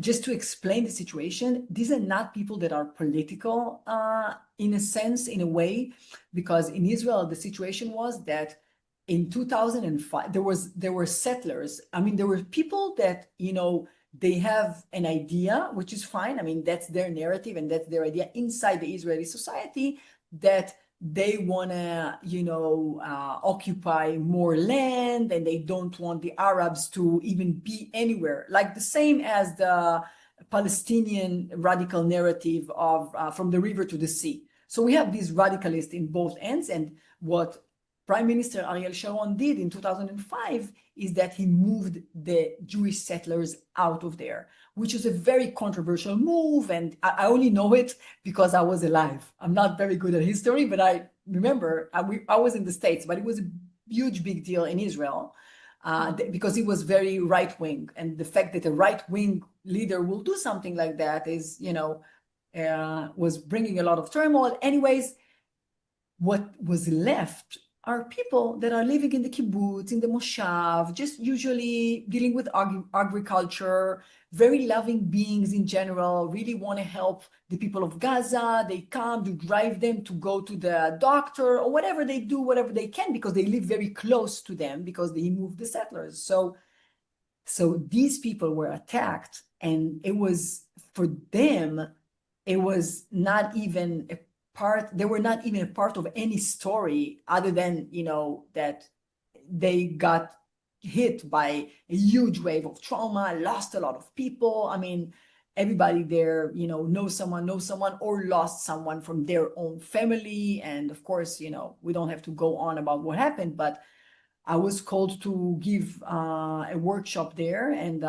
just to explain the situation, these are not people that are political in a sense, in a way, because in Israel, the situation was that in 2005, there were settlers. I mean, there were people that, they have an idea, which is fine. I mean, that's their narrative and that's their idea inside the Israeli society, that they want to, occupy more land, and they don't want the Arabs to even be anywhere. Like the same as the Palestinian radical narrative of from the river to the sea. So we have these radicalists in both ends. And what Prime Minister Ariel Sharon did in 2005 is that he moved the Jewish settlers out of there, which is a very controversial move. And I only know it because I was alive. I'm not very good at history, but I remember I was in the States, but it was a huge big deal in Israel because it was very right wing. And the fact that a right wing leader will do something like that is, was bringing a lot of turmoil. Anyways, what was left are people that are living in the kibbutz, in the moshav, just usually dealing with agriculture, very loving beings in general, really want to help the people of Gaza. They come to drive them to go to the doctor or whatever they do, whatever they can, because they live very close to them because they moved the settlers. So these people were attacked, and it was, for them, it was not even a part, they were not even a part of any story other than, that they got hit by a huge wave of trauma, lost a lot of people. I mean, everybody there, knows someone, or lost someone from their own family. And of course, we don't have to go on about what happened, but I was called to give a workshop there, and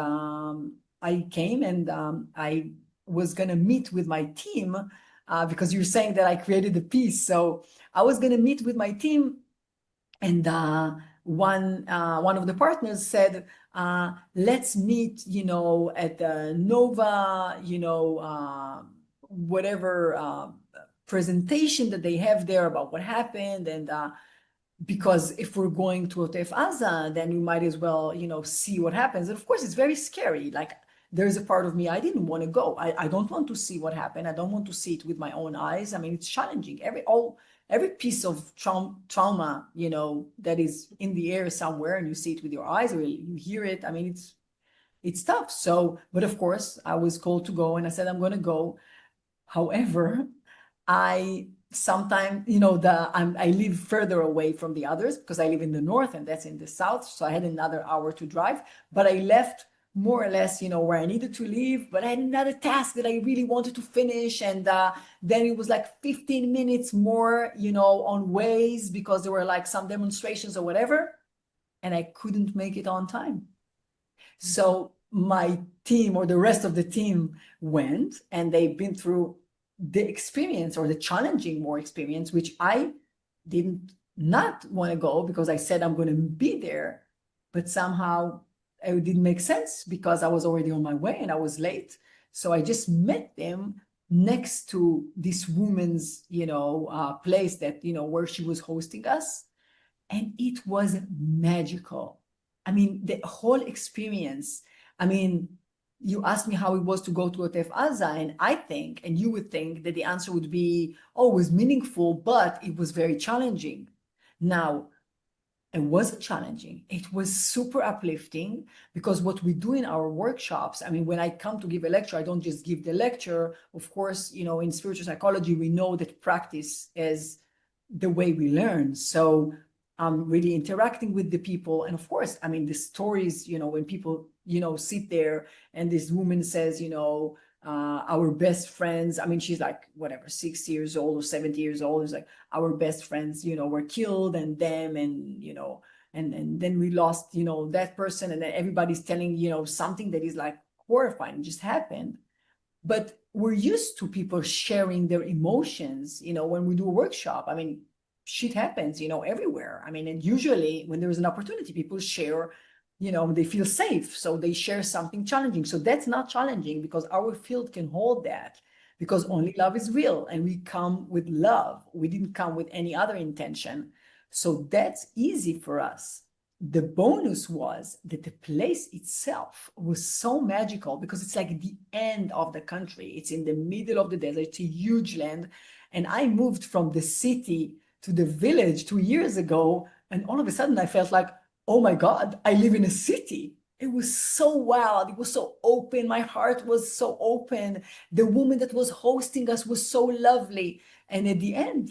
I came, and I was going to meet with my team because you're saying that I created the piece. So I was going to meet with my team, and one of the partners said, let's meet, at the Nova, whatever presentation that they have there about what happened. And because if we're going to Otef Aza, then we might as well, see what happens. And of course, it's very scary. Like, there's a part of me, I didn't want to go. I don't want to see what happened. I don't want to see it with my own eyes. I mean, it's challenging. Every piece of trauma, that is in the air somewhere, and you see it with your eyes or you hear it. I mean, it's tough. So, but of course, I was called to go, and I said, I'm going to go. However, I sometimes, I live further away from the others because I live in the north and that's in the south. So I had another hour to drive, but I left more or less, where I needed to leave, but I had another task that I really wanted to finish. And then it was like 15 minutes more, on Waze because there were like some demonstrations or whatever, and I couldn't make it on time. So my team, or the rest of the team, went, and they've been through the experience, or the challenging more experience, which I didn't not want to go because I said I'm going to be there, but somehow it didn't make sense because I was already on my way and I was late. So I just met them next to this woman's, place that, where she was hosting us. And it was magical. I mean, the whole experience, I mean, you asked me how it was to go to Otef Aza, and I think, and you would think that the answer would be, oh, it was meaningful, but it was very challenging. Now, it wasn't challenging. It was super uplifting because what we do in our workshops, I mean, when I come to give a lecture, I don't just give the lecture. Of course, in spiritual psychology, we know that practice is the way we learn. So I'm really interacting with the people. And of course, I mean, the stories, when people, sit there and this woman says, our best friends, I mean, she's like, whatever, 60 years old or 70 years old. It's like, our best friends, were killed, and them, and, and then we lost, that person. And then everybody's telling, something that is like horrifying, it just happened. But we're used to people sharing their emotions, when we do a workshop. I mean, shit happens, everywhere. I mean, and usually when there is an opportunity, people share, they feel safe. So they share something challenging. So that's not challenging because our field can hold that, because only love is real and we come with love. We didn't come with any other intention. So that's easy for us. The bonus was that the place itself was so magical because it's like the end of the country. It's in the middle of the desert. It's a huge land. And I moved from the city to the village 2 years ago. And all of a sudden I felt like, oh my God, I live in a city. It was so wild. It was so open. My heart was so open. The woman that was hosting us was so lovely. And at the end,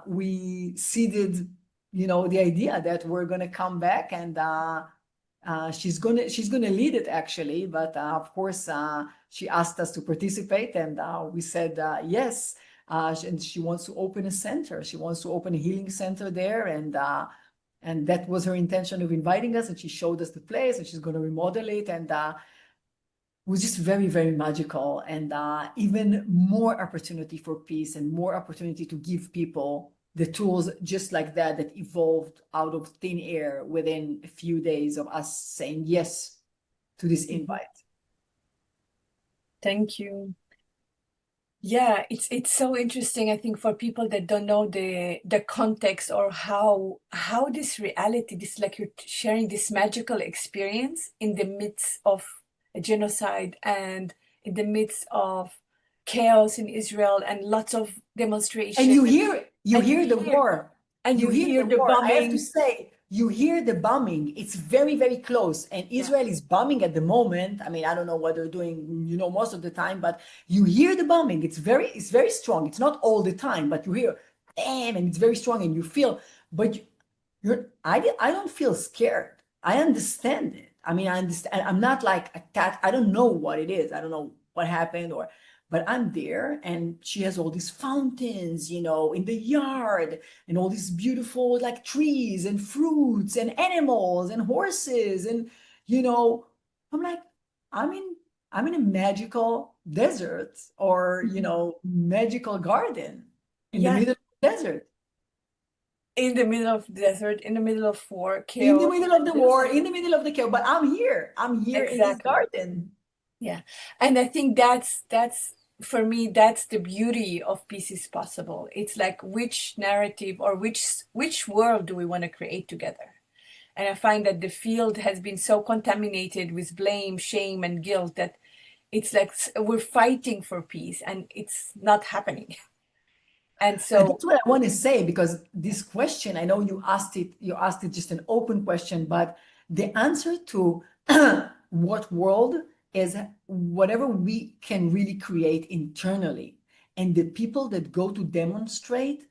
we seeded the idea that we're going to come back, and she's gonna lead it actually, but of course she asked us to participate, and we said yes. And she wants to open a center. She wants to open a healing center there, and that was her intention of inviting us. And she showed us the place, and she's going to remodel it, and it was just very, very magical, and even more opportunity for peace and more opportunity to give people the tools just like that evolved out of thin air within a few days of us saying yes to this invite. Thank you. Yeah, it's so interesting, I think, for people that don't know the context, or how this reality, this, like, you're sharing this magical experience in the midst of a genocide and in the midst of chaos in Israel and lots of demonstrations. And you hear the war. And you hear the war. I have to bombing. say, you hear the bombing. It's very, very close. And Israel is bombing at the moment. I mean, I don't know what they're doing, most of the time, but you hear the bombing. It's very strong. It's not all the time, but you hear, damn, and it's very strong, and you feel, but I don't feel scared. I understand it. I mean, I understand. I'm not like attacked. I don't know what it is. I don't know what happened, but I'm there, and she has all these fountains, in the yard, and all these beautiful like trees and fruits and animals and horses, and I'm like, I'm in a magical desert, or magical garden in the middle of the desert. In the middle of the desert, in the middle of war, chaos. In the middle of the war, in the middle of the chaos, but I'm here exactly. In this garden. Yeah, and I think that's for me, that's the beauty of Peace is Possible. It's like, which narrative or which world do we want to create together? And I find that the field has been so contaminated with blame, shame, and guilt that it's like we're fighting for peace and it's not happening. And so that's what I want to say, because this question, I know you asked it just an open question, but the answer to what world is whatever we can really create internally. And the people that go to demonstrate,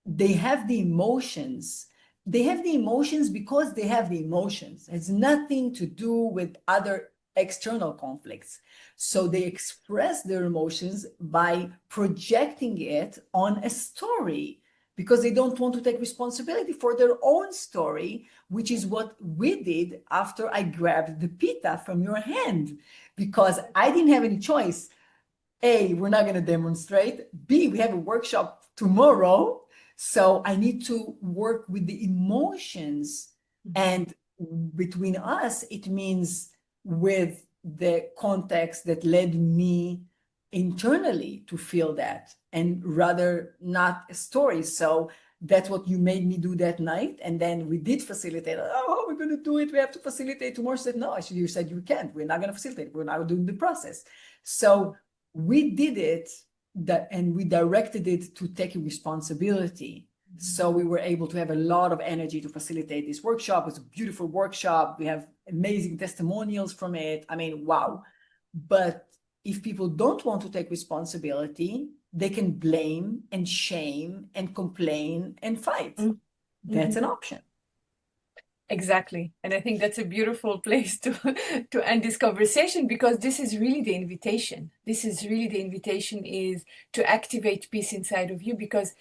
they have the emotions. They have the emotions because they have the emotions. It's nothing to do with other external conflicts. So they express their emotions by projecting it on a story, because they don't want to take responsibility for their own story, which is what we did after I grabbed the pita from your hand, because I didn't have any choice. A, we're not going to demonstrate. B, we have a workshop tomorrow. So I need to work with the emotions. And between us, it means with the context that led me internally to feel that, and rather not a story. So that's what you made me do that night. And then we did facilitate. Oh, we're going to do it. We have to facilitate tomorrow. She said, no, actually, you said you can't. We're not going to facilitate. We're not doing the process. So we did it, and we directed it to take a responsibility. So we were able to have a lot of energy to facilitate this workshop. It's a beautiful workshop. We have amazing testimonials from it. I mean, wow. But if people don't want to take responsibility, they can blame and shame and complain and fight. That's an option. Exactly. And I think that's a beautiful place to end this conversation, because this is really the invitation. This is really the invitation, is to activate peace inside of you, because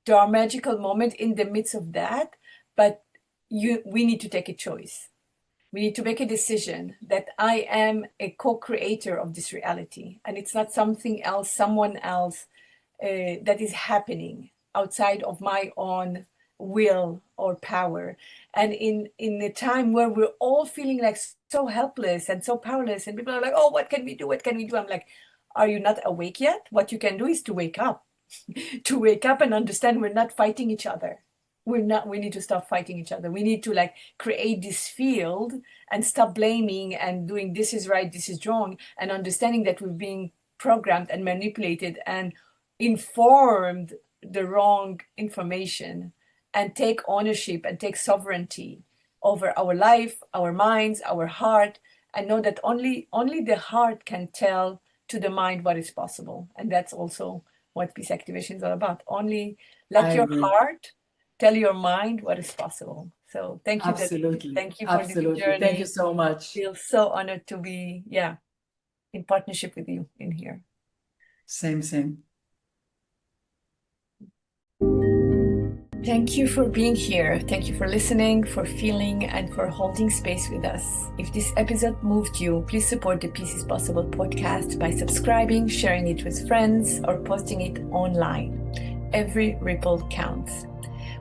there are magical moments in the midst of that, but we need to take a choice. We need to make a decision that I am a co-creator of this reality, and it's not something else, someone else that is happening outside of my own will or power. And in a time where we're all feeling like so helpless and so powerless, and people are like, oh, what can we do? What can we do? I'm like, are you not awake yet? What you can do is to wake up, to wake up and understand we're not fighting each other. We need to stop fighting each other. We need to like create this field and stop blaming and doing this is right, this is wrong, and understanding that we're being programmed and manipulated and informed the wrong information, and take ownership and take sovereignty over our life, our minds, our heart, and know that only the heart can tell to the mind what is possible. And that's also what peace activation is all about. Only let I your agree. heart tell your mind what is possible. So thank you. Absolutely. Thank you for this Absolutely. journey. Thank you so much. Feel so honored to be, in partnership with you in here. Same. Thank you for being here. Thank you for listening, for feeling, and for holding space with us. If this episode moved you, please support the Peace is Possible podcast by subscribing, sharing it with friends, or posting it online. Every ripple counts.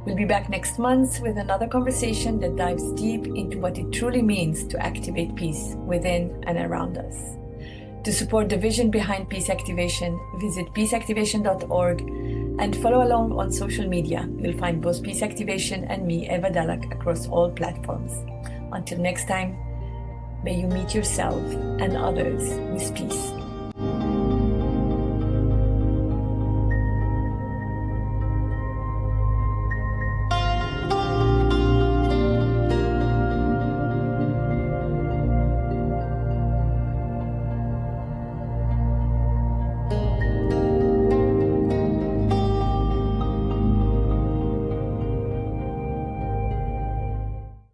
We'll be back next month with another conversation that dives deep into what it truly means to activate peace within and around us. To support the vision behind Peace Activation, visit peaceactivation.org and follow along on social media. You'll find both Peace Activation and me, Eva Dalak, across all platforms. Until next time, may you meet yourself and others with peace.